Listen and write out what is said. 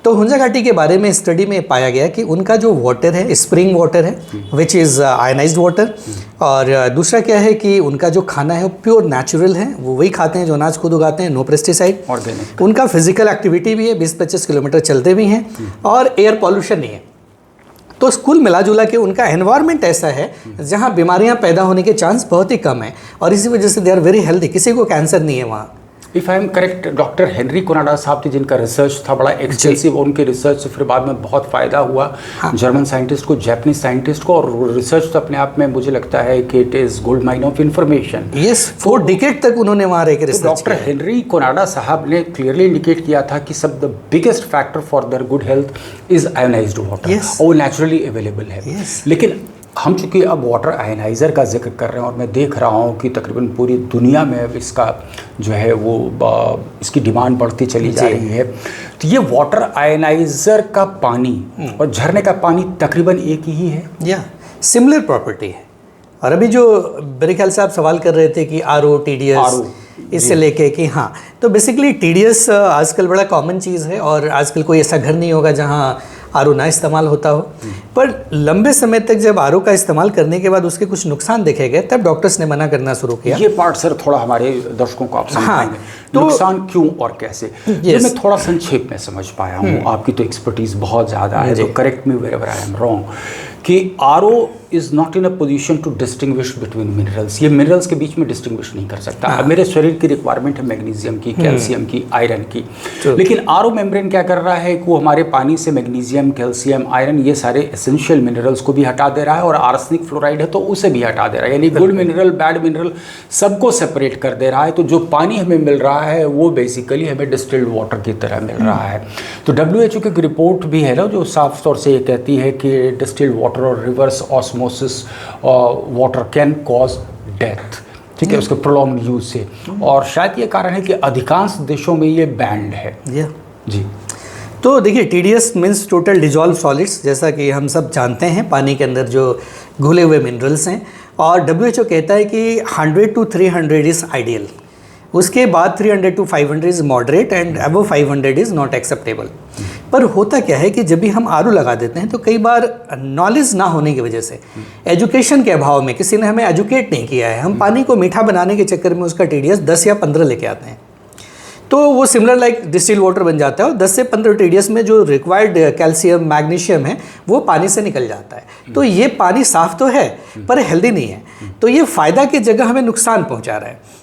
तो हुंजा घाटी के बारे में स्टडी में पाया गया कि उनका जो वाटर है स्प्रिंग वाटर है विच इज़ आयनाइज्ड वाटर, और दूसरा क्या है कि उनका जो खाना है वो प्योर नेचुरल है, वो वही खाते हैं जो अनाज खुद उगाते हैं, नो पेस्टिसाइड। उनका फिजिकल एक्टिविटी भी है, 20-25 किलोमीटर चलते भी हैं, और एयर पॉल्यूशन नहीं है। तो कुल मिला जुला के उनका एनवायरनमेंट ऐसा है जहाँ बीमारियाँ पैदा होने के चांस बहुत ही कम है, और इसी वजह से दे आर वेरी हेल्दी, किसी को कैंसर नहीं है वहाँ। If I am correct, doctor Henry Coanda साहब थे जिनका रिसर्च था बड़ा एक्सटेंसिव, उनके रिसर्च से फिर बाद में बहुत फ़ायदा हुआ जर्मन साइंटिस्ट को, जापानीज साइंटिस्ट को, और रिसर्च तो अपने आप में मुझे लगता है कि it is gold mine of information. Yes, 4 decade तक उन्होंने वहाँ रह के रिसर्च किया। डॉक्टर हेनरी कोनाडा साहब ने क्लियरली इंडिकेट किया था कि सब the biggest factor for their good health is ionised water, और वो नेचुरली अवेलेबल है। लेकिन हम चूँकि अब वाटर आयनाइज़र का जिक्र कर रहे हैं, और मैं देख रहा हूँ कि तकरीबन पूरी दुनिया में अब इसका जो है वो इसकी डिमांड बढ़ती चली जा रही है, तो ये वाटर आयनाइज़र का पानी और झरने का पानी तकरीबन एक ही है या सिमिलर प्रॉपर्टी है। और अभी जो मेरे ख्याल से आप सवाल कर रहे थे कि आरओ, टीडीएस, इससे लेके कि हाँ, तो बेसिकली टीडीएस आजकल बड़ा कॉमन चीज़ है, और आजकल कोई ऐसा घर नहीं होगा जहाँ आरओ ना इस्तेमाल होता हो। पर लंबे समय तक जब आरओ का इस्तेमाल करने के बाद उसके कुछ नुकसान देखे गए, तब डॉक्टर्स ने मना करना शुरू किया। ये पार्ट सर थोड़ा हमारे दर्शकों को आप समझाएंगे, तो नुकसान क्यों और कैसे? ये मैं थोड़ा संक्षेप में समझ पाया हूँ, आपकी तो एक्सपर्टीज बहुत ज़्यादा है, तो correct me wherever I am wrong, कि RO is not in a position to distinguish between minerals. ये मिनरल्स के बीच में डिस्टिंग्विश नहीं कर सकता। अब मेरे शरीर की रिक्वायरमेंट है मैग्नीशियम की, कैल्शियम की, आयरन की, लेकिन आरओ मेम्ब्रेन क्या कर रहा है कि वो हमारे पानी से मैग्नीशियम, कैल्शियम, आयरन, ये सारे एसेंशियल मिनरल्स को भी हटा दे रहा है, और आर्सेनिक फ्लोराइड है तो उसे भी हटा दे रहा है, यानी गुड मिनरल, बैड मिनरल सबको सेपरेट कर दे रहा है। तो जो पानी हमें मिल रहा है वो बेसिकली हमें डिस्टिल्ड वाटर की तरह मिल रहा है। तो WHO की एक रिपोर्ट भी है ना जो साफ तौर से ये कहती है कि डिस्टिल्ड वाटर और reverse osmosis water can cause death, ठीक है, उसके प्रोलॉन्ग यूज से। और शायद ये कारण है कि अधिकांश देशों में ये बैंड है। जी, तो देखिए, TDS means total dissolve solids, जैसा कि हम सब जानते हैं पानी के अंदर जो घुले हुए मिनरल्स हैं, और WHO कहता है कि 100 to 300 इज़ आइडियल, उसके बाद 300 to 500 is moderate, and above 500 is not acceptable. पर होता क्या है कि जब भी हम आरओ लगा देते हैं तो कई बार नॉलेज ना होने की वजह से, एजुकेशन के अभाव में, किसी ने हमें एजुकेट नहीं किया है, हम पानी को मीठा बनाने के चक्कर में उसका टीडीएस 10 या 15 लेके आते हैं, तो वो सिमिलर लाइक डिस्टिल वाटर बन जाता है, और 10 से 15 टीडीएस में जो रिक्वायर्ड कैल्शियम, मैग्नीशियम है वो पानी से निकल जाता है। तो ये पानी साफ तो है पर हेल्दी नहीं है, तो ये फ़ायदा की जगह हमें नुकसान पहुंचा रहा है।